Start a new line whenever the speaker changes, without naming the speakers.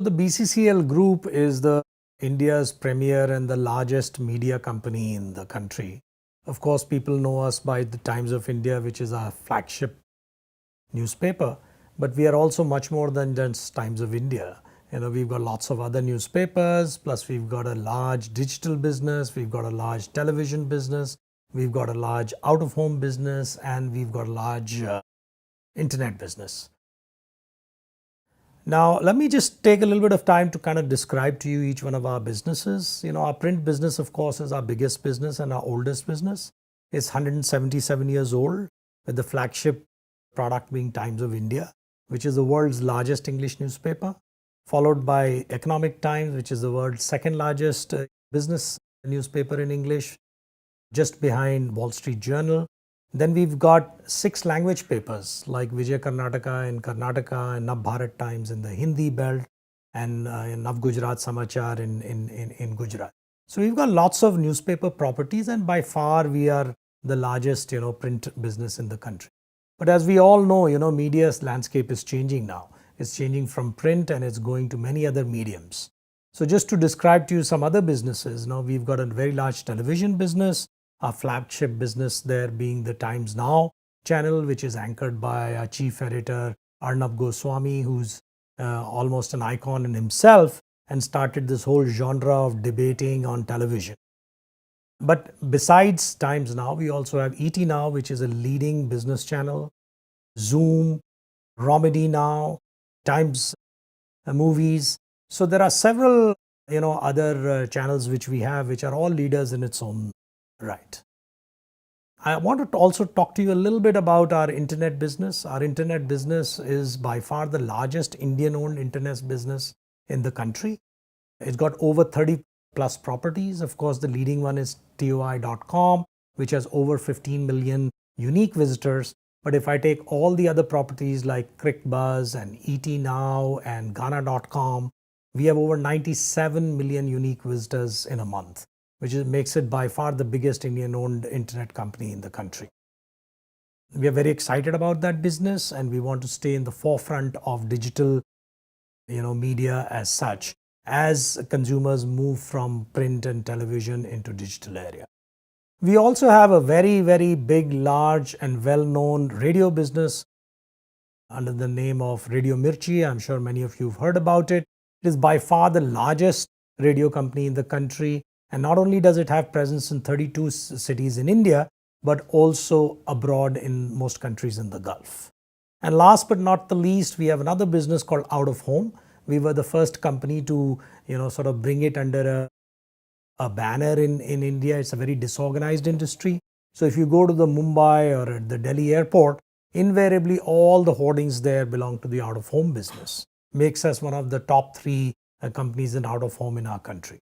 The BCCL Group is the India's premier and the largest media company in the country. Of course, people know us by the Times of India, which is our flagship newspaper, but we are also much more than just Times of India. We've got lots of other newspapers, plus we've got a large digital business, we've got a large television business, we've got a large out-of-home business, and we've got a large internet business. Now, let me just take a little bit of time to kind of describe to you each one of our businesses. Our print business, of course, is our biggest business and our oldest business. It's 177 years old, with the flagship product being Times of India, which is the world's largest English newspaper, followed by Economic Times, which is the world's second largest business newspaper in English, just behind Wall Street Journal. Then we've got 6 language papers like Vijay Karnataka in Karnataka and Nav Bharat Times in the Hindi belt and Nav Gujarat Samachar in Gujarat. So we've got lots of newspaper properties, and by far we are the largest print business in the country. But as we all know, media's landscape is changing now. It's changing from print and it's going to many other mediums. So just to describe to you some other businesses, we've got a very large television business. Our flagship business there being the Times Now channel, which is anchored by our chief editor Arnab Goswami, who's almost an icon in himself and started this whole genre of debating on television. But besides Times Now, we also have ET Now, which is a leading business channel, Zoom, Romedy Now, Times Movies. So there are several other channels which we have, which are all leaders in its own right. I want to also talk to you a little bit about our internet business. Our internet business is by far the largest Indian-owned internet business in the country. It's got over 30 plus properties. Of course, the leading one is TOI.com, which has over 15 million unique visitors. But if I take all the other properties like CrickBuzz and ET Now and Ghana.com, we have over 97 million unique visitors in a month, which makes it by far the biggest Indian-owned internet company in the country. We are very excited about that business, and we want to stay in the forefront of digital media as such, as consumers move from print and television into digital area. We also have a very, very big, large and well-known radio business under the name of Radio Mirchi. I'm sure many of you have heard about it. It is by far the largest radio company in the country. And not only does it have presence in 32 cities in India, but also abroad in most countries in the Gulf. And last but not the least, we have another business called Out of Home. We were the first company to sort of bring it under a banner in India. It's a very disorganized industry. So if you go to the Mumbai or at the Delhi airport, invariably all the hoardings there belong to the out of home business. Makes us one of the top 3 companies in out of home in our country.